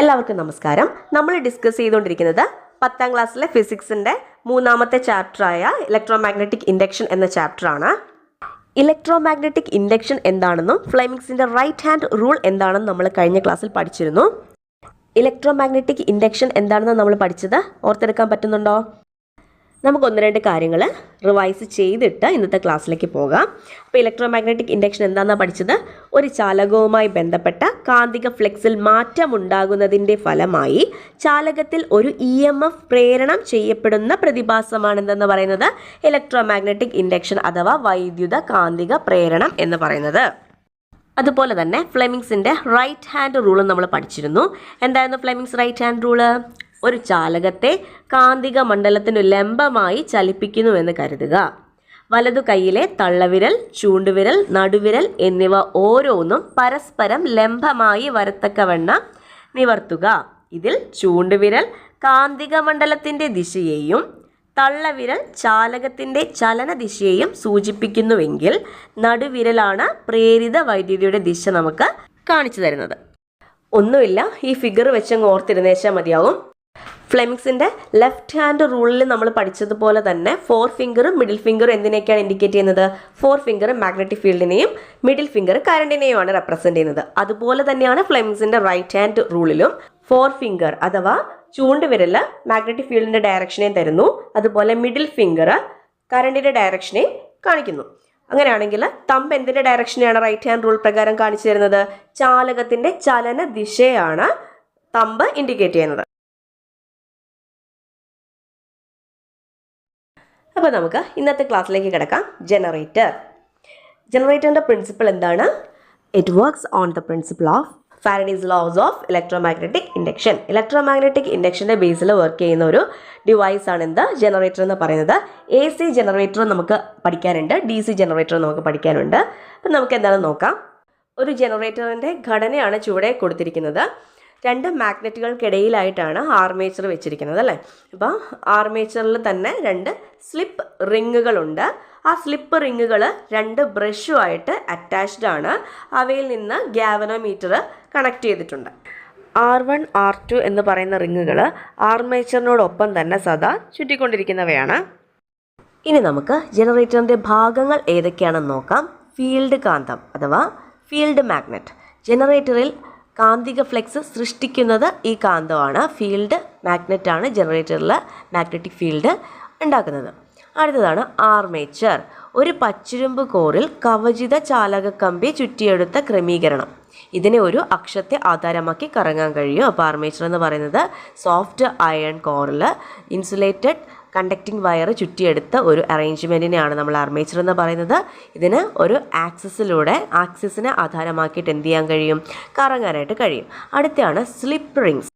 എല്ലാവർക്കും നമസ്കാരം. നമ്മൾ ഡിസ്കസ് ചെയ്തുകൊണ്ടിരിക്കുന്നത് 10ാം ക്ലാസ്സിലെ ഫിസിക്സിൻ്റെ 3ാമത്തെ ചാപ്റ്ററായ ഇലക്ട്രോമാഗ്നറ്റിക് ഇൻഡക്ഷൻ എന്ന ചാപ്റ്ററാണ്. ഇലക്ട്രോമാഗ്നറ്റിക് ഇൻഡക്ഷൻ എന്താണെന്നും ഫ്ലെമിങ്സിൻ്റെ റൈറ്റ് ഹാൻഡ് റൂൾ എന്താണെന്നും നമ്മൾ കഴിഞ്ഞ ക്ലാസ്സിൽ പഠിച്ചിരുന്നു. ഇലക്ട്രോമാഗ്നറ്റിക് ഇൻഡക്ഷൻ എന്താണെന്ന് നമ്മൾ പഠിച്ചത് ഓർത്തെടുക്കാൻ പറ്റുന്നുണ്ടോ? നമുക്ക് ഒന്ന് രണ്ട് കാര്യങ്ങൾ റിവൈസ് ചെയ്തിട്ട് ഇന്നത്തെ ക്ലാസ്സിലേക്ക് പോകാം. അപ്പോൾ ഇലക്ട്രോമാഗ്നറ്റിക് ഇൻഡക്ഷൻ എന്താണെന്നാണ് പഠിച്ചത്? ഒരു ചാലകവുമായി ബന്ധപ്പെട്ട കാന്തിക ഫ്ലെക്സിൽ മാറ്റമുണ്ടാകുന്നതിൻ്റെ ഫലമായി ചാലകത്തിൽ ഒരു EMF പ്രേരണം ചെയ്യപ്പെടുന്ന പ്രതിഭാസമാണെന്തെന്ന് പറയുന്നത് ഇലക്ട്രോമാഗ്നറ്റിക് ഇൻഡക്ഷൻ അഥവാ വൈദ്യുത കാന്തിക പ്രേരണം എന്ന് പറയുന്നത്. അതുപോലെ തന്നെ ഫ്ലെമിങ്സിൻ്റെ റൈറ്റ് ഹാൻഡ് റൂളും നമ്മൾ പഠിച്ചിരുന്നു. എന്തായിരുന്നു ഫ്ലെമിങ്സ് റൈറ്റ് ഹാൻഡ് റൂള്? ഒരു ചാലകത്തെ കാന്തിക മണ്ഡലത്തിനു ലംബമായി ചലിപ്പിക്കുന്നുവെന്ന് കരുതുക. വലതു കൈയിലെ തള്ളവിരൽ, ചൂണ്ടുവിരൽ, നടുവിരൽ എന്നിവ ഓരോന്നും പരസ്പരം ലംബമായി വരത്തക്കവണ്ണം നിവർത്തുക. ഇതിൽ ചൂണ്ടുവിരൽ കാന്തിക മണ്ഡലത്തിൻ്റെ ദിശയെയും തള്ളവിരൽ ചാലകത്തിൻ്റെ ചലനദിശയെയും സൂചിപ്പിക്കുന്നുവെങ്കിൽ നടുവിരലാണ് പ്രേരിത വൈദ്യുതിയുടെ ദിശ നമുക്ക് കാണിച്ചു തരുന്നത്. ഒന്നുമില്ല, ഈ ഫിഗർ വെച്ചങ്ങ് ഓർത്തിരുന്നേച്ചാൽ മതിയാവും. ഫ്ലെമിങ്സിൻ്റെ ലെഫ്റ്റ് ഹാൻഡ് റൂളിൽ നമ്മൾ പഠിച്ചതുപോലെ തന്നെ 4 ഫിംഗറും മിഡിൽ ഫിംഗറും എന്തിനൊക്കെയാണ് ഇൻഡിക്കേറ്റ് ചെയ്യുന്നത്? 4 ഫിംഗർ മാഗ്നറ്റിക് ഫീൽഡിനെയും മിഡിൽ ഫിംഗർ കറണ്ടിനെയുമാണ് റെപ്രസെൻറ്റ് ചെയ്യുന്നത്. അതുപോലെ തന്നെയാണ് ഫ്ലെമിങ്സിൻ്റെ റൈറ്റ് ഹാൻഡ് റൂളിലും 4 ഫിംഗർ അഥവാ ചൂണ്ടുവിരൽ മാഗ്നറ്റിക് ഫീൽഡിൻ്റെ ഡയറക്ഷനെയും തരുന്നു, അതുപോലെ മിഡിൽ ഫിംഗർ കറണ്ടിൻ്റെ ഡയറക്ഷനെയും കാണിക്കുന്നു. അങ്ങനെയാണെങ്കിൽ തമ്പ് എന്തിൻ്റെ ഡയറക്ഷനെയാണ് റൈറ്റ് ഹാൻഡ് റൂൾ പ്രകാരം കാണിച്ചു തരുന്നത്? ചാലകത്തിൻ്റെ ചലന ദിശയാണ് തമ്പ് ഇൻഡിക്കേറ്റ് ചെയ്യുന്നത്. അപ്പോൾ നമുക്ക് ഇന്നത്തെ ക്ലാസ്സിലേക്ക് കിടക്കാം. ജനറേറ്ററിൻ്റെ പ്രിൻസിപ്പിൾ എന്താണ്? It works on the principle of Faraday's laws of electromagnetic induction. Electromagnetic ഇൻഡക്ഷൻ്റെ ബേസിൽ വർക്ക് ചെയ്യുന്ന ഒരു ഡിവൈസാണ് എന്ത്? ജനറേറ്റർ എന്ന് പറയുന്നത്. AC ജനറേറ്റർ നമുക്ക് പഠിക്കാനുണ്ട്, DC ജനറേറ്റർ നമുക്ക് പഠിക്കാനുണ്ട്. അപ്പം നമുക്ക് എന്താണെന്ന് നോക്കാം. ഒരു ജനറേറ്ററിൻ്റെ ഘടനയാണ് ചുവടെ കൊടുത്തിരിക്കുന്നത്. 2 മാഗ്നറ്റുകൾക്കിടയിലായിട്ടാണ് ആർമേച്ചർ വെച്ചിരിക്കുന്നത് അല്ലേ. അപ്പോൾ ആർമേച്ചറിൽ തന്നെ 2 സ്ലിപ്പ് റിങ്ങുകളുണ്ട്. ആ സ്ലിപ്പ് റിങ്ങുകൾ 2 ബ്രഷുമായിട്ട് അറ്റാച്ച്ഡ് ആണ്. അവയിൽ നിന്ന് ഗാവനോമീറ്റർ കണക്ട് ചെയ്തിട്ടുണ്ട്. R1 R2 എന്ന് പറയുന്ന റിങ്ങുകൾ ആർമേച്ചറിനോടൊപ്പം തന്നെ സദാ ചുറ്റിക്കൊണ്ടിരിക്കുന്നവയാണ്. ഇനി നമുക്ക് ജനറേറ്ററിൻ്റെ ഭാഗങ്ങൾ ഏതൊക്കെയാണെന്ന് നോക്കാം. ഫീൽഡ് കാന്തം അഥവാ ഫീൽഡ് മാഗ്നറ്റ്. ജനറേറ്ററിൽ കാന്തിക ഫ്ലെക്സ് സൃഷ്ടിക്കുന്നത് ഈ കാന്തമാണ്. ഫീൽഡ് മാഗ്നറ്റാണ് ജനറേറ്ററിൽ മാഗ്നറ്റിക് ഫീൽഡ് ഉണ്ടാക്കുന്നത്. അടുത്തതാണ് ആർമേച്ചർ. ഒരു പച്ചിരുമ്പ് കോറിൽ കവചിത ചാലക കമ്പി ചുറ്റിയെടുത്ത ക്രമീകരണം. ഇതിനെ ഒരു അക്ഷത്തെ ആധാരമാക്കി കറങ്ങാൻ കഴിയും. അപ്പോൾ ആർമേച്ചർ എന്ന് പറയുന്നത് സോഫ്റ്റ് അയൺ കോറിൽ ഇൻസുലേറ്റഡ് കണ്ടക്റ്റിംഗ് വയർ ചുറ്റിയെടുത്ത ഒരു അറേഞ്ച്മെൻറ്റിനെയാണ് നമ്മൾ ആർമേച്ചർ എന്ന് പറയുന്നത്. ഇതിന് ഒരു ആക്സിസിനെ ആധാരമാക്കിയിട്ട് എന്ത് ചെയ്യാൻ കഴിയും? കറങ്ങാനായിട്ട് കഴിയും. അടുത്താണ് സ്ലിപ്പ് റിങ്സ്.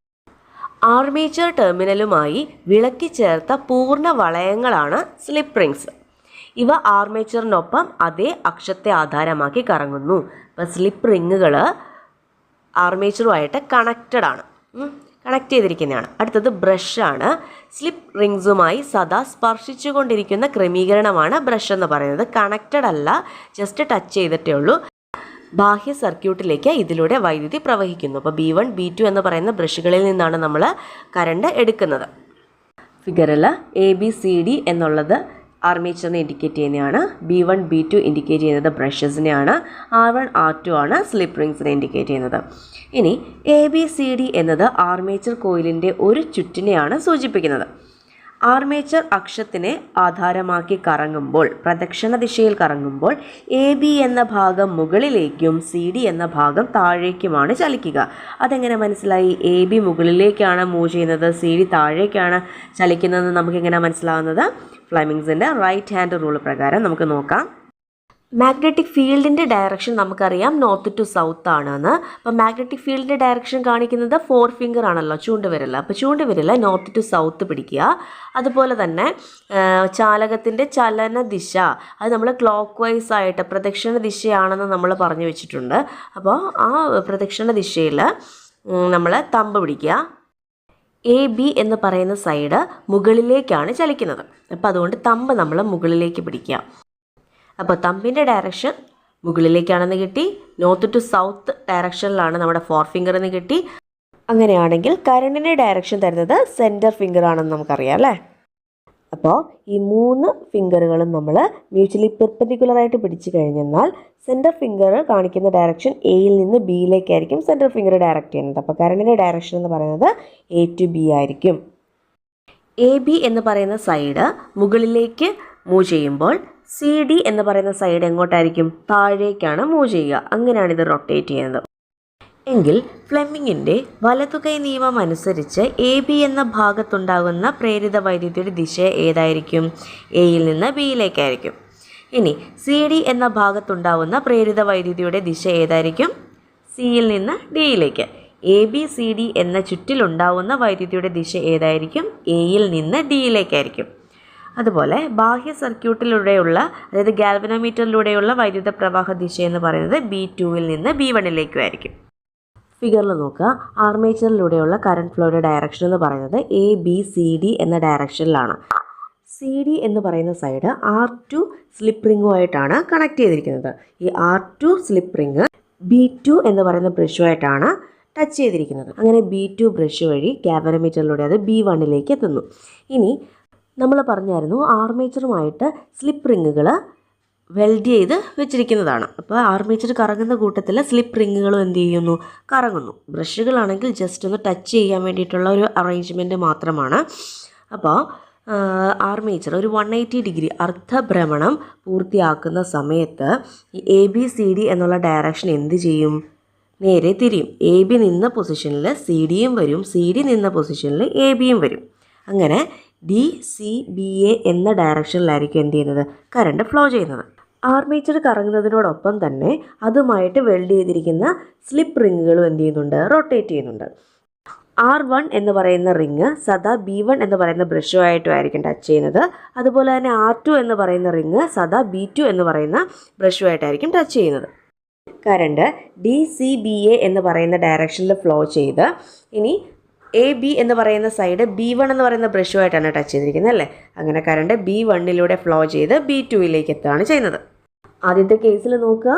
ആർമേച്ചർ ടെർമിനലുമായി വിളക്കി ചേർത്ത പൂർണ്ണ വളയങ്ങളാണ് സ്ലിപ്പ് റിങ്സ്. ഇവ ആർമേച്ചറിനൊപ്പം അതേ അക്ഷത്തെ ആധാരമാക്കി കറങ്ങുന്നു. അപ്പോൾ സ്ലിപ്പ് റിങ്ങുകൾ ആർമേച്ചറുമായിട്ട് കണക്ട് ചെയ്തിരിക്കുന്നതാണ്. അടുത്തത് ബ്രഷാണ്. സ്ലിപ്പ് റിങ്സുമായി സദാ സ്പർശിച്ചു കൊണ്ടിരിക്കുന്ന ക്രമീകരണമാണ് ബ്രഷ് എന്ന് പറയുന്നത്. കണക്റ്റഡ് അല്ല, ജസ്റ്റ് ടച്ച് ചെയ്തിട്ടേ ഉള്ളൂ. ബാഹ്യ സർക്യൂട്ടിലേക്ക് ഇതിലൂടെ വൈദ്യുതി പ്രവഹിക്കുന്നു. അപ്പോൾ B1 B2 എന്ന് പറയുന്ന ബ്രഷുകളിൽ നിന്നാണ് നമ്മൾ കറണ്ട് എടുക്കുന്നത്. ഫിഗറിൽ ABCD എന്നുള്ളത് ആർമേച്ചറിനെ ഇൻഡിക്കേറ്റ് ചെയ്യുന്നതാണ്. B1 B2 ഇൻഡിക്കേറ്റ് ചെയ്യുന്നത് ബ്രഷസിനെയാണ്. R1 R2 ആണ് സ്ലിപ്പ് റിങ്സിനെ ഇൻഡിക്കേറ്റ് ചെയ്യുന്നത്. ഇനി ABCD എന്നത് ആർമേച്ചർ കോയിലിൻ്റെ ഒരു ചുറ്റിനെയാണ് സൂചിപ്പിക്കുന്നത്. ആർമേച്ചർ അക്ഷത്തിനെ ആധാരമാക്കി കറങ്ങുമ്പോൾ, പ്രദക്ഷിണ ദിശയിൽ കറങ്ങുമ്പോൾ AB എന്ന ഭാഗം മുകളിലേക്കും CD എന്ന ഭാഗം താഴേക്കുമാണ് ചലിക്കുക. അതെങ്ങനെ മനസ്സിലായി? AB മുകളിലേക്കാണ് മൂവ് ചെയ്യുന്നത്, CD താഴേക്കാണ് ചലിക്കുന്നതെന്ന് നമുക്കെങ്ങനെ മനസ്സിലാവുന്നത്? ഫ്ലെമിങ്സിൻ്റെ റൈറ്റ് ഹാൻഡ് റൂൾ പ്രകാരം നമുക്ക് നോക്കാം. മാഗ്നറ്റിക് ഫീൽഡിൻ്റെ ഡയറക്ഷൻ നമുക്കറിയാം നോർത്ത് ടു സൗത്ത് ആണെന്ന്. അപ്പോൾ മാഗ്നറ്റിക് ഫീൽഡിൻ്റെ ഡയറക്ഷൻ കാണിക്കുന്നത് 4 ഫിംഗർ ആണല്ലോ, ചൂണ്ടുവിരൽ. അപ്പോൾ ചൂണ്ടുവിരൽ നോർത്ത് ടു സൗത്ത് പിടിക്കുക. അതുപോലെ തന്നെ ചാലകത്തിൻ്റെ ചലന ദിശ അത് നമ്മൾ ക്ലോക്ക് വൈസ് ആയിട്ട് പ്രദക്ഷിണ ദിശയാണെന്ന് നമ്മൾ പറഞ്ഞു വെച്ചിട്ടുണ്ട്. അപ്പോൾ ആ പ്രദക്ഷിണ ദിശയിൽ നമ്മൾ തമ്പ് പിടിക്കുക. AB എന്ന് പറയുന്ന സൈഡ് മുകളിലേക്കാണ് ചലിക്കുന്നത്. അപ്പോൾ അതുകൊണ്ട് തമ്പ് നമ്മൾ മുകളിലേക്ക് പിടിക്കുക. അപ്പോൾ തമ്പിൻ്റെ ഡയറക്ഷൻ മുകളിലേക്കാണെന്ന് കിട്ടി, നോർത്ത് ടു സൗത്ത് ഡയറക്ഷനിലാണ് നമ്മുടെ 4 ഫിംഗർ എന്ന് കിട്ടി. അങ്ങനെയാണെങ്കിൽ കറണ്ടിൻ്റെ ഡയറക്ഷൻ തരുന്നത് സെൻറ്റർ ഫിംഗർ ആണെന്ന് നമുക്കറിയാം അല്ലേ. അപ്പോൾ ഈ 3 ഫിംഗറുകളും നമ്മൾ മ്യൂച്വലി പെർപെൻഡിക്കുലറായിട്ട് പിടിച്ചു കഴിഞ്ഞെന്നാൽ സെൻറ്റർ ഫിംഗർ കാണിക്കുന്ന ഡയറക്ഷൻ എയിൽ നിന്ന് ബിയിലേക്കായിരിക്കും സെൻറ്റർ ഫിംഗർ ഡയറക്റ്റ് ചെയ്യുന്നത്. അപ്പോൾ കറണ്ടിൻ്റെ ഡയറക്ഷൻ എന്ന് പറയുന്നത് എ ടു ബി ആയിരിക്കും. എ ബി എന്ന് പറയുന്ന സൈഡ് മുകളിലേക്ക് മൂവ് ചെയ്യുമ്പോൾ സി ഡി എന്ന് പറയുന്ന സൈഡ് എങ്ങോട്ടായിരിക്കും? താഴേക്കാണ് മൂവ് ചെയ്യുക. അങ്ങനെയാണ് ഇത് റൊട്ടേറ്റ് ചെയ്യുന്നത്. എങ്കിൽ ഫ്ലെമിങ്ങിൻ്റെ വലതുകൈ നിയമം അനുസരിച്ച് എ ബി എന്ന ഭാഗത്തുണ്ടാകുന്ന പ്രേരിത വൈദ്യുതിയുടെ ദിശ ഏതായിരിക്കും? എയിൽ നിന്ന് ബിയിലേക്കായിരിക്കും. ഇനി സി ഡി എന്ന ഭാഗത്തുണ്ടാകുന്ന പ്രേരിത വൈദ്യുതിയുടെ ദിശ ഏതായിരിക്കും? സിയിൽ നിന്ന് ഡിയിലേക്ക്. എ ബി സി ഡി എന്ന ചുറ്റിലുണ്ടാവുന്ന വൈദ്യുതിയുടെ ദിശ ഏതായിരിക്കും? എയിൽ നിന്ന് ഡിയിലേക്കായിരിക്കും. അതുപോലെ ബാഹ്യ സർക്യൂട്ടിലൂടെയുള്ള, അതായത് ഗാൽവനോമീറ്ററിലൂടെയുള്ള വൈദ്യുത പ്രവാഹ ദിശ എന്ന് പറയുന്നത് B2-ൽ നിന്ന് B1-ലേക്കും ആയിരിക്കും. ഫിഗറിൽ നോക്കുക, ആർമേച്ചറിലൂടെയുള്ള കറണ്ട് ഫ്ലോയുടെ ഡയറക്ഷൻ എന്ന് പറയുന്നത് ABCD എന്ന ഡയറക്ഷനിലാണ്. CD എന്ന് പറയുന്ന സൈഡ് R2 സ്ലിപ്പ് റിങ്ങുമായിട്ടാണ് കണക്ട് ചെയ്തിരിക്കുന്നത്. ഈ R2 സ്ലിപ്പ് റിങ് B2 എന്ന് പറയുന്ന ബ്രഷുമായിട്ടാണ് ടച്ച് ചെയ്തിരിക്കുന്നത്. അങ്ങനെ B2 ബ്രഷ് വഴി ഗാൽവനോമീറ്ററിലൂടെ അത് B1-ലേക്ക് എത്തുന്നു. ഇനി നമ്മൾ പറഞ്ഞായിരുന്നു ആർമേച്ചറുമായിട്ട് സ്ലിപ്പ് റിങ്ങുകൾ വെൽഡ് ചെയ്ത് വെച്ചിരിക്കുന്നതാണ്. അപ്പോൾ ആർമേച്ചർ കറങ്ങുന്ന കൂട്ടത്തിൽ സ്ലിപ്പ് റിങ്ങുകളും എന്ത് ചെയ്യുന്നു? കറങ്ങുന്നു. ബ്രഷുകളാണെങ്കിൽ ജസ്റ്റ് ഒന്ന് ടച്ച് ചെയ്യാൻ വേണ്ടിയിട്ടുള്ള ഒരു അറേഞ്ച്മെൻറ്റ് മാത്രമാണ്. അപ്പോൾ ആർമേച്ചർ ഒരു 180 ഡിഗ്രി അർദ്ധഭ്രമണം പൂർത്തിയാക്കുന്ന സമയത്ത് ഈ ABCD എന്നുള്ള ഡയറക്ഷൻ എന്ത് ചെയ്യും? നേരെ തിരിയും. AB നിന്ന പൊസിഷനിൽ CD വരും, CD നിന്ന പൊസിഷനിൽ ABയും വരും. അങ്ങനെ DCBA എന്ന ഡയറക്ഷനിലായിരിക്കും എന്ത് ചെയ്യുന്നത്? കറണ്ട് ഫ്ലോ ചെയ്യുന്നത്. ആർമേച്ചർ കറങ്ങുന്നതിനോടൊപ്പം തന്നെ അതുമായിട്ട് വെൽഡ് ചെയ്തിരിക്കുന്ന സ്ലിപ്പ് റിങ്ങുകളും എന്ത് ചെയ്യുന്നുണ്ട്? റൊട്ടേറ്റ് ചെയ്യുന്നുണ്ട്. R1 എന്ന് പറയുന്ന റിങ് സദാ B1 എന്ന് പറയുന്ന ബ്രഷുമായിട്ടുമായിരിക്കും ടച്ച് ചെയ്യുന്നത്. അതുപോലെ തന്നെ R2 എന്ന് പറയുന്ന റിങ് സദാ B2 എന്ന് പറയുന്ന ബ്രഷുമായിട്ടായിരിക്കും ടച്ച് ചെയ്യുന്നത്. കറണ്ട് DCBA എന്ന് പറയുന്ന ഡയറക്ഷനിൽ ഫ്ലോ ചെയ്ത് ഇനി AB എന്ന് പറയുന്ന സൈഡ് B1 എന്ന് പറയുന്ന ബ്രഷുമായിട്ടാണ് ടച്ച് ചെയ്തിരിക്കുന്നത് അല്ലേ. അങ്ങനെ കറണ്ട് B1-ലൂടെ ഫ്ലോ ചെയ്ത് B2-ലേക്ക് എത്തുകയാണ് ചെയ്യുന്നത്. ആദ്യത്തെ കേസിൽ നോക്കുക,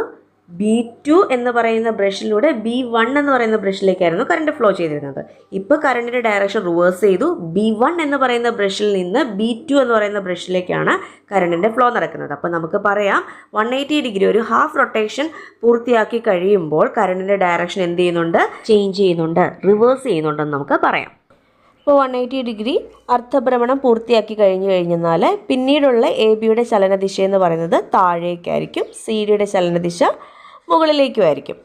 B2 എന്ന് പറയുന്ന ബ്രഷിലൂടെ B1 എന്ന് പറയുന്ന ബ്രഷിലേക്കായിരുന്നു കറണ്ട് ഫ്ലോ ചെയ്തിരുന്നത്. ഇപ്പോൾ കറണ്ടിൻ്റെ ഡയറക്ഷൻ റിവേഴ്സ് ചെയ്തു. B1 എന്ന് പറയുന്ന ബ്രഷിൽ നിന്ന് B2 എന്ന് പറയുന്ന ബ്രഷിലേക്കാണ് കറണ്ടിൻ്റെ ഫ്ലോ നടക്കുന്നത്. അപ്പോൾ നമുക്ക് പറയാം 180 ഡിഗ്രി ഒരു ഹാഫ് റൊട്ടേഷൻ പൂർത്തിയാക്കി കഴിയുമ്പോൾ കറണ്ടിൻ്റെ ഡയറക്ഷൻ എന്ത് ചെയ്യുന്നുണ്ട്? ചേഞ്ച് ചെയ്യുന്നുണ്ട്, റിവേഴ്സ് ചെയ്യുന്നുണ്ടെന്ന് നമുക്ക് പറയാം. ഇപ്പോൾ 180 ഡിഗ്രി അർദ്ധഭ്രമണം പൂർത്തിയാക്കി കഴിഞ്ഞാൽ പിന്നീടുള്ള ABയുടെ ചലനദിശ എന്ന് പറയുന്നത് താഴേക്കായിരിക്കും. CD-യുടെ ചലനദിശ മുകളിലേക്കുമായിരിക്കും.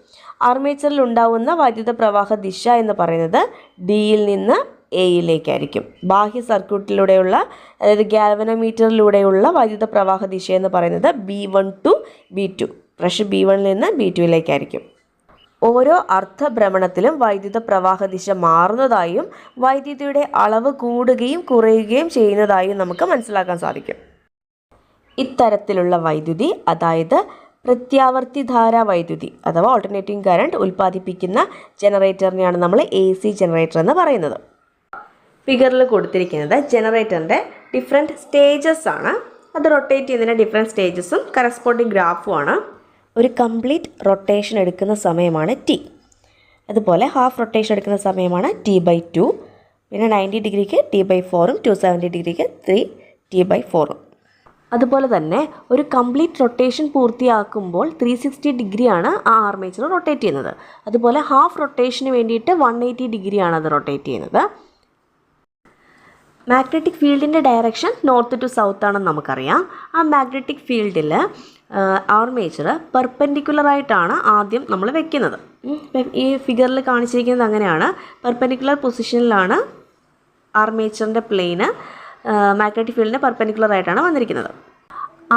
ആർമേച്ചറിൽ ഉണ്ടാവുന്ന വൈദ്യുത പ്രവാഹ ദിശ എന്ന് പറയുന്നത് Dയിൽ നിന്ന് Aയിലേക്കായിരിക്കും. ബാഹ്യ സർക്യൂട്ടിലൂടെയുള്ള, അതായത് ഗാൽവനോമീറ്ററിലൂടെയുള്ള വൈദ്യുത പ്രവാഹ ദിശ എന്ന് പറയുന്നത് B1 to B2, ബ്രഷ് B1-ൽ നിന്ന് B2-ലേക്കായിരിക്കും. ഓരോ അർദ്ധഭ്രമണത്തിലും വൈദ്യുത പ്രവാഹ ദിശ മാറുന്നതായും വൈദ്യുതിയുടെ അളവ് കൂടുകയും കുറയുകയും ചെയ്യുന്നതായും നമുക്ക് മനസ്സിലാക്കാൻ സാധിക്കും. ഇത്തരത്തിലുള്ള വൈദ്യുതി, അതായത് പ്രത്യാവർത്തിധാര വൈദ്യുതി അഥവാ ഓൾട്ടർനേറ്റിംഗ് കറണ്ട് ഉൽപ്പാദിപ്പിക്കുന്ന ജനറേറ്ററിനെയാണ് നമ്മൾ AC ജനറേറ്റർ എന്ന് പറയുന്നത്. ഫിഗറിൽ കൊടുത്തിരിക്കുന്നത് ജനറേറ്ററിൻ്റെ ഡിഫറെൻറ്റ് സ്റ്റേജസ് ആണ്. അത് റൊട്ടേറ്റ് ചെയ്യുന്നതിൻ്റെ ഡിഫറെൻറ്റ് സ്റ്റേജസും കറസ്പോണ്ടിങ് ഗ്രാഫുമാണ്. ഒരു കംപ്ലീറ്റ് റൊട്ടേഷൻ എടുക്കുന്ന സമയമാണ് T. അതുപോലെ ഹാഫ് റൊട്ടേഷൻ എടുക്കുന്ന സമയമാണ് T/2. പിന്നെ 90 ഡിഗ്രിക്ക് T/4ഉം 270 ഡിഗ്രിക്ക് 3T/4ഉം. അതുപോലെ തന്നെ ഒരു കംപ്ലീറ്റ് റൊട്ടേഷൻ പൂർത്തിയാക്കുമ്പോൾ 360 ഡിഗ്രിയാണ് ആ ആർമേച്ചർ റൊട്ടേറ്റ് ചെയ്യുന്നത്. അതുപോലെ ഹാഫ് റൊട്ടേഷന് വേണ്ടിയിട്ട് 180 ഡിഗ്രിയാണ് അത് റൊട്ടേറ്റ് ചെയ്യുന്നത്. മാഗ്നറ്റിക് ഫീൽഡിൻ്റെ ഡയറക്ഷൻ നോർത്ത് ടു സൗത്ത് ആണെന്ന് നമുക്കറിയാം. ആ മാഗ്നറ്റിക് ഫീൽഡിൽ ആർമേച്ചർ പെർപെൻഡിക്കുലറായിട്ടാണ് ആദ്യം നമ്മൾ വെക്കുന്നത്. ഈ ഫിഗറിൽ കാണിച്ചിരിക്കുന്നത് അങ്ങനെയാണ്. പെർപെൻഡിക്കുലർ പൊസിഷനിലാണ് ആർമേച്ചറിൻ്റെ പ്ലെയിന് മാഗ്നറ്റിക് ഫീൽഡിന് പെർപെൻഡിക്കുലറായിട്ടാണ് വന്നിരിക്കുന്നത്.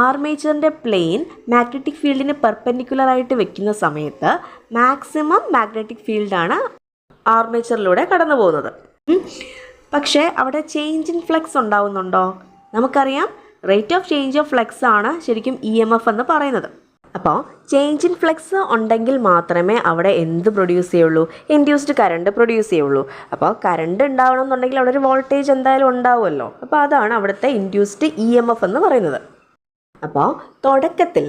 ആർമേച്ചറിൻ്റെ പ്ലെയിൻ മാഗ്നറ്റിക് ഫീൽഡിന് പെർപെൻഡിക്കുലറായിട്ട് വെക്കുന്ന സമയത്ത് മാക്സിമം മാഗ്നറ്റിക് ഫീൽഡാണ് ആർമേച്ചറിലൂടെ കടന്നു പോകുന്നത്. പക്ഷേ അവിടെ ചേഞ്ച് ഇൻ ഫ്ലക്സ് ഉണ്ടാവുന്നുണ്ടോ? നമുക്കറിയാം rate of change of flux ആണ് ശരിക്കും EMF എന്ന് പറയുന്നത്. അപ്പോൾ ചേഞ്ച് ഇൻ ഫ്ലക്സ് ഉണ്ടെങ്കിൽ മാത്രമേ അവിടെ എന്ത് പ്രൊഡ്യൂസ് ചെയ്യുള്ളൂ? ഇൻഡ്യൂസ്ഡ് കറണ്ട് പ്രൊഡ്യൂസ് ചെയ്യുള്ളൂ. അപ്പോൾ കറണ്ട് ഉണ്ടാവണമെന്നുണ്ടെങ്കിൽ അവിടെ ഒരു വോൾട്ടേജ് എന്തായാലും ഉണ്ടാവുമല്ലോ. അപ്പോൾ അതാണ് അവിടുത്തെ ഇൻഡ്യൂസ്ഡ് EMF എന്ന് പറയുന്നത്. അപ്പോൾ തുടക്കത്തിൽ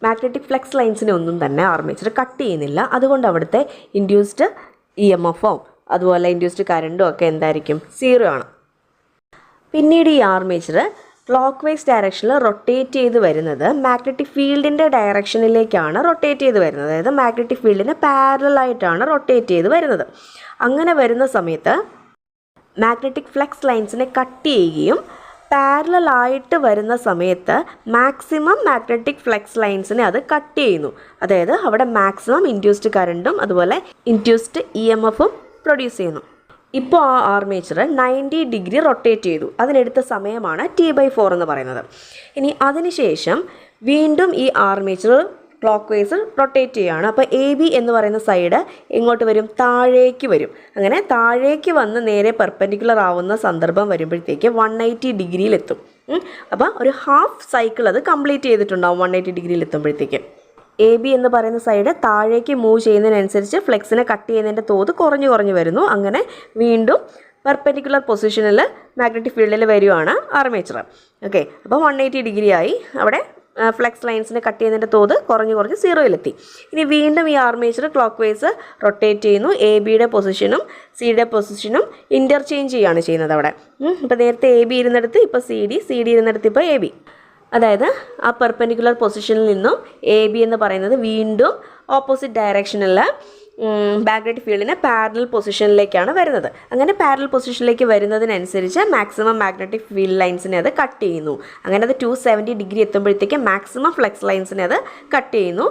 മാഗ്നറ്റിക് ഫ്ലക്സ് ലൈൻസിനെ ഒന്നും തന്നെ ആർമേച്ചർ കട്ട് ചെയ്യുന്നില്ല. അതുകൊണ്ട് അവിടുത്തെ ഇൻഡ്യൂസ്ഡ് EMFോ അതുപോലെ ഇൻഡ്യൂസ്ഡ് കറണ്ടും ഒക്കെ എന്തായിരിക്കും 0 ആണ്. പിന്നീട് ഈ ആർമേച്ചർ ക്ലോക്ക് വൈസ് ഡയറക്ഷനിൽ റൊട്ടേറ്റ് ചെയ്ത് വരുന്നത് മാഗ്നറ്റിക് ഫീൽഡിൻ്റെ ഡയറക്ഷനിലേക്കാണ് റൊട്ടേറ്റ് ചെയ്ത് വരുന്നത്. അതായത് മാഗ്നറ്റിക് ഫീൽഡിന് പാരലായിട്ടാണ് റൊട്ടേറ്റ് ചെയ്ത് വരുന്നത്. അങ്ങനെ വരുന്ന സമയത്ത് മാഗ്നറ്റിക് ഫ്ലക്സ് ലൈൻസിനെ കട്ട് ചെയ്യുകയും പാരലായിട്ട് വരുന്ന സമയത്ത് മാക്സിമം മാഗ്നറ്റിക് ഫ്ലക്സ് ലൈൻസിനെ അത് കട്ട് ചെയ്യുന്നു. അതായത് അവിടെ മാക്സിമം ഇൻഡ്യൂസ്ഡ് കറണ്ടും അതുപോലെ ഇൻഡ്യൂസ്ഡ് EMFും പ്രൊഡ്യൂസ് ചെയ്യുന്നു. ഇപ്പോൾ ആ ആർമേച്ചർ 90 ഡിഗ്രി റൊട്ടേറ്റ് ചെയ്തു. അതിനെടുത്ത സമയമാണ് T/4 എന്ന് പറയുന്നത്. ഇനി അതിനുശേഷം വീണ്ടും ഈ ആർമേച്ചർ ക്ലോക്ക് വൈസ് റൊട്ടേറ്റ് ചെയ്യുകയാണ്. അപ്പോൾ AB എന്ന് പറയുന്ന സൈഡ് എങ്ങോട്ട് വരും? താഴേക്ക് വരും. അങ്ങനെ താഴേക്ക് വന്ന് നേരെ പെർപെൻഡിക്കുലർ ആവുന്ന സന്ദർഭം വരുമ്പോഴത്തേക്ക് 180 ഡിഗ്രിയിലെത്തും. അപ്പോൾ ഒരു ഹാഫ് സൈക്കിൾ അത് കംപ്ലീറ്റ് ചെയ്തിട്ടുണ്ടാവും 180 ഡിഗ്രിയിൽ എത്തുമ്പോഴത്തേക്ക്. AB എന്ന് പറയുന്ന സൈഡ് താഴേക്ക് മൂവ് ചെയ്യുന്നതിനനുസരിച്ച് ഫ്ലെക്സിനെ കട്ട് ചെയ്യുന്നതിൻ്റെ തോത് കുറഞ്ഞു വരുന്നു. അങ്ങനെ വീണ്ടും പെർപെൻഡിക്കുലർ പൊസിഷനിൽ മാഗ്നറ്റിക് ഫീൽഡിൽ വരുവാണ് ആർമേച്ചർ. ഓക്കെ, അപ്പോൾ 180 ഡിഗ്രി ആയി. അവിടെ ഫ്ലെക്സ് ലൈൻസിനെ കട്ട് ചെയ്യുന്നതിൻ്റെ തോത് കുറഞ്ഞ് 0-ലെത്തി. ഇനി വീണ്ടും ഈ ആർമേച്ചർ ക്ലോക്ക് വൈസ് റൊട്ടേറ്റ് ചെയ്യുന്നു. ABയുടെ പൊസിഷനും സിയുടെ പൊസിഷനും ഇൻ്റർചേഞ്ച് ചെയ്യുകയാണ് ചെയ്യുന്നത് അവിടെ. ഇപ്പോൾ നേരത്തെ AB ഇരുന്നിടത്ത് ഇപ്പോൾ CD ഇരുന്നിടത്ത് ഇപ്പോൾ AB. അതായത് ആ പെർപെൻഡിക്കുലർ പൊസിഷനിൽ നിന്നും AB എന്ന് പറയുന്നത് വീണ്ടും ഓപ്പോസിറ്റ് ഡയറക്ഷനിൽ മാഗ്നറ്റിക് ഫീൽഡിനെ പാരലൽ പൊസിഷനിലേക്കാണ് വരുന്നത്. അങ്ങനെ പാരലൽ പൊസിഷനിലേക്ക് വരുന്നതിനനുസരിച്ച് മാക്സിമം മാഗ്നറ്റിക് ഫീൽഡ് ലൈൻസിനെ അത് കട്ട് ചെയ്യുന്നു. അങ്ങനെ അത് 270 ഡിഗ്രി എത്തുമ്പോഴത്തേക്ക് മാക്സിമം ഫ്ലക്സ് ലൈൻസിനെ അത് കട്ട് ചെയ്യുന്നു.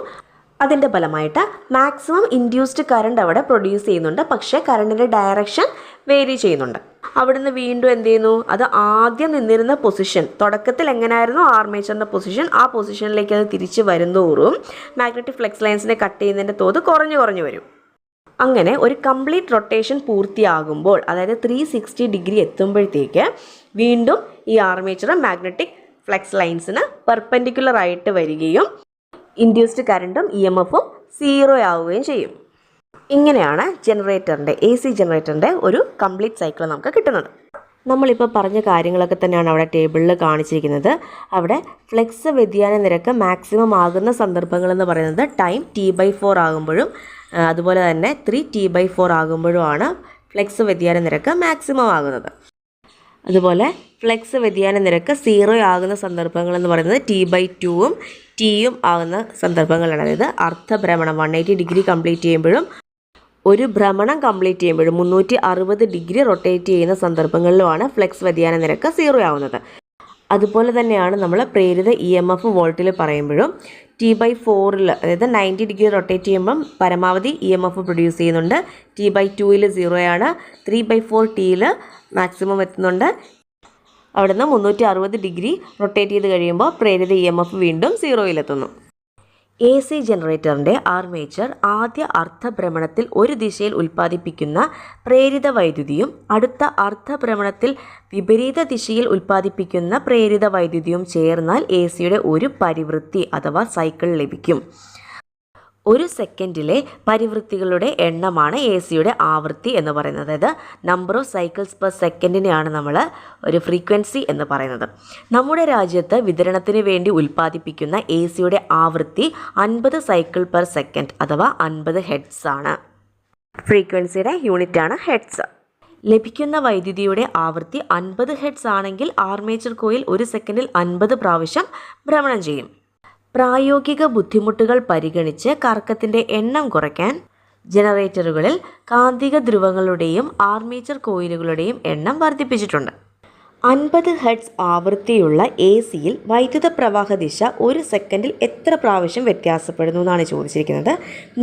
അതിൻ്റെ ഫലമായിട്ട് മാക്സിമം ഇൻഡ്യൂസ്ഡ് കറണ്ട് അവിടെ പ്രൊഡ്യൂസ് ചെയ്യുന്നുണ്ട്. പക്ഷേ കറണ്ടിൻ്റെ ഡയറക്ഷൻ വേരി ചെയ്യുന്നുണ്ട്. അവിടുന്ന് വീണ്ടും എന്ത് ചെയ്യുന്നു? അത് ആദ്യം നിന്നിരുന്ന പൊസിഷൻ, തുടക്കത്തിൽ എങ്ങനെയായിരുന്നു ആർമേച്ചറിൻ്റെ പൊസിഷൻ, ആ പൊസിഷനിലേക്ക് അത് തിരിച്ച് വരുന്തോറും മാഗ്നറ്റിക് ഫ്ലക്സ് ലൈൻസിനെ കട്ട് ചെയ്യുന്നതിൻ്റെ തോത് കുറഞ്ഞു വരും. അങ്ങനെ ഒരു കംപ്ലീറ്റ് റൊട്ടേഷൻ പൂർത്തിയാകുമ്പോൾ, അതായത് 360 ഡിഗ്രി എത്തുമ്പോഴത്തേക്ക് വീണ്ടും ഈ ആർമേച്ചർ മാഗ്നറ്റിക് ഫ്ലക്സ് ലൈൻസിന് പെർപെൻഡിക്കുലർ ആയിട്ട് വരികയും ഇൻഡ്യൂസ്ഡ് കറണ്ടും EMFും 0 ആവുകയും ചെയ്യും. ഇങ്ങനെയാണ് ജനറേറ്ററിൻ്റെ AC ജനറേറ്ററിൻ്റെ ഒരു കംപ്ലീറ്റ് സൈക്കിൾ നമുക്ക് കിട്ടുന്നത്. നമ്മളിപ്പോൾ പറഞ്ഞ കാര്യങ്ങളൊക്കെ തന്നെയാണ് അവിടെ ടേബിളിൽ കാണിച്ചിരിക്കുന്നത്. അവിടെ ഫ്ലെക്സ് വ്യതിയാന നിരക്ക് മാക്സിമം ആകുന്ന സന്ദർഭങ്ങളെന്ന് പറയുന്നത് ടൈം T/4 ആകുമ്പോഴും അതുപോലെ തന്നെ 3T/4 ആകുമ്പോഴുമാണ് ഫ്ലെക്സ് വ്യതിയാന നിരക്ക് മാക്സിമം ആകുന്നത്. അതുപോലെ ഫ്ലെക്സ് വ്യതിയാന നിരക്ക് 0 ആകുന്ന സന്ദർഭങ്ങളെന്ന് പറയുന്നത് T/2ഉം Tയും ആകുന്ന സന്ദർഭങ്ങളാണ്. അതായത് അർദ്ധഭ്രമണം 180 ഡിഗ്രി കംപ്ലീറ്റ് ചെയ്യുമ്പോഴും ഒരു ഭ്രമണം കംപ്ലീറ്റ് ചെയ്യുമ്പോഴും 360 ഡിഗ്രി റൊട്ടേറ്റ് ചെയ്യുന്ന സന്ദർഭങ്ങളിലുമാണ് ഫ്ലെക്സ് വ്യതിയാന നിരക്ക് 0 ആവുന്നത്. അതുപോലെ തന്നെയാണ് നമ്മൾ പ്രേരിത EMF വോൾട്ടിൽ പറയുമ്പോഴും T/4ൽ, അതായത് 90 ഡിഗ്രി റൊട്ടേറ്റ് ചെയ്യുമ്പം പരമാവധി EMF പ്രൊഡ്യൂസ് ചെയ്യുന്നുണ്ട്. T/2ൽ 0 ആണ്. 3/4 Tയിൽ മാക്സിമം എത്തുന്നുണ്ട്. അവിടുന്ന് 360 ഡിഗ്രി റൊട്ടേറ്റ് ചെയ്ത് കഴിയുമ്പോൾ പ്രേരിത EMF വീണ്ടും 0-ലെത്തുന്നു. AC ജനറേറ്ററിൻ്റെ ആർമേച്ചർ ആദ്യ അർദ്ധഭ്രമണത്തിൽ ഒരു ദിശയിൽ ഉൽപ്പാദിപ്പിക്കുന്ന പ്രേരിത വൈദ്യുതിയും അടുത്ത അർദ്ധഭ്രമണത്തിൽ വിപരീത ദിശയിൽ ഉൽപ്പാദിപ്പിക്കുന്ന പ്രേരിത വൈദ്യുതിയും ചേർന്നാൽ ACയുടെ ഒരു പരിവൃത്തി അഥവാ സൈക്കിൾ ലഭിക്കും. ഒരു സെക്കൻഡിലെ പരിവൃത്തികളുടെ എണ്ണമാണ് ACയുടെ ആവൃത്തി എന്ന് പറയുന്നത്. അതായത് നമ്പർ ഓഫ് സൈക്കിൾസ് പെർ സെക്കൻഡിനെയാണ് നമ്മൾ ഒരു ഫ്രീക്വൻസി എന്ന് പറയുന്നത്. നമ്മുടെ രാജ്യത്ത് വിതരണത്തിന് വേണ്ടി ഉൽപ്പാദിപ്പിക്കുന്ന ACയുടെ ആവൃത്തി 50 സൈക്കിൾ പെർ സെക്കൻഡ് അഥവാ 50 ഹെഡ്സ് ആണ്. ഫ്രീക്വൻസിയുടെ യൂണിറ്റാണ് ഹെഡ്സ്. ലഭിക്കുന്ന വൈദ്യുതിയുടെ ആവൃത്തി 50 ഹെഡ്സ് ആണെങ്കിൽ ആർമേച്ചർ കോയിൽ ഒരു സെക്കൻഡിൽ 50 പ്രാവശ്യം ഭ്രമണം ചെയ്യും. പ്രായോഗിക ബുദ്ധിമുട്ടുകൾ പരിഗണിച്ച് കറക്കത്തിൻ്റെ എണ്ണം കുറയ്ക്കാൻ ജനറേറ്ററുകളിൽ കാന്തിക ധ്രുവങ്ങളുടെയും ആർമേച്ചർ കോയിലുകളുടെയും എണ്ണം വർദ്ധിപ്പിച്ചിട്ടുണ്ട്. 50 ഹെഡ്സ് ആവൃത്തിയുള്ള ACയിൽ വൈദ്യുത പ്രവാഹ ദിശ ഒരു സെക്കൻഡിൽ എത്ര പ്രാവശ്യം വ്യത്യാസപ്പെടുന്നു എന്നാണ് ചോദിച്ചിരിക്കുന്നത്.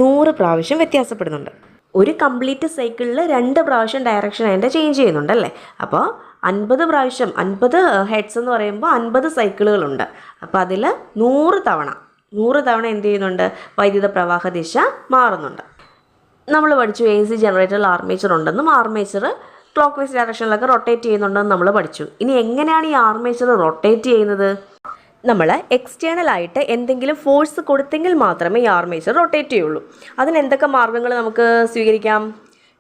100 പ്രാവശ്യം വ്യത്യാസപ്പെടുന്നുണ്ട്. ഒരു കംപ്ലീറ്റ് സൈക്കിളിൽ 2 പ്രാവശ്യം ഡയറക്ഷൻ അതിൻ്റെ ചേഞ്ച് ചെയ്യുന്നുണ്ടല്ലേ. അപ്പോൾ 50 പ്രാവശ്യം, 50 ഹെഡ്സ് എന്ന് പറയുമ്പോൾ 50 സൈക്കിളുകളുണ്ട്. അപ്പോൾ അതിൽ 100 തവണ എന്ത് ചെയ്യുന്നുണ്ട്? വൈദ്യുത പ്രവാഹ ദിശ മാറുന്നുണ്ട്. നമ്മൾ പഠിച്ചു AC ജനറേറ്ററിൽ ആർമേച്ചർ ഉണ്ടെന്നും ആർമേച്ചർ ക്ലോക്ക് വൈസ് ഡയറക്ഷനിലൊക്കെ റൊട്ടേറ്റ് ചെയ്യുന്നുണ്ടെന്ന് നമ്മൾ പഠിച്ചു. ഇനി എങ്ങനെയാണ് ഈ ആർമേച്ചർ റൊട്ടേറ്റ് ചെയ്യുന്നത്? നമ്മൾ എക്സ്റ്റേണലായിട്ട് എന്തെങ്കിലും ഫോഴ്സ് കൊടുത്തെങ്കിൽ മാത്രമേ ഈ ആർമേച്ചർ റൊട്ടേറ്റ് ചെയ്യുള്ളൂ. അതിന് എന്തൊക്കെ മാർഗ്ഗങ്ങൾ നമുക്ക് സ്വീകരിക്കാം?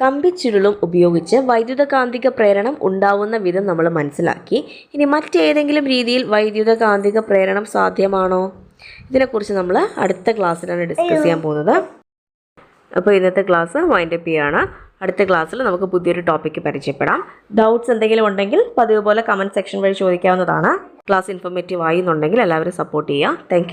കമ്പിച്ചുരുളും ഉപയോഗിച്ച് വൈദ്യുതകാന്തിക പ്രേരണം ഉണ്ടാവുന്ന വിധം നമ്മൾ മനസ്സിലാക്കി. ഇനി മറ്റേതെങ്കിലും രീതിയിൽ വൈദ്യുതകാന്തിക പ്രേരണം സാധ്യമാണോ? ഇതിനെക്കുറിച്ച് നമ്മൾ അടുത്ത ക്ലാസ്സിലാണ് ഡിസ്കസ് ചെയ്യാൻ പോകുന്നത്. അപ്പോൾ ഇന്നത്തെ ക്ലാസ് വൈൻഡപ്പ് ചെയ്യാണ്. അടുത്ത ക്ലാസ്സിൽ നമുക്ക് പുതിയൊരു ടോപ്പിക്ക് പരിചയപ്പെടാം. ഡൗട്ട്സ് എന്തെങ്കിലും ഉണ്ടെങ്കിൽ പതിവ് പോലെ കമൻറ്റ് സെക്ഷൻ വഴി ചോദിക്കാവുന്നതാണ്. ക്ലാസ് ഇൻഫോർമേറ്റീവ് ആയി എന്നുണ്ടെങ്കിൽ എല്ലാവരും സപ്പോർട്ട് ചെയ്യുക. താങ്ക്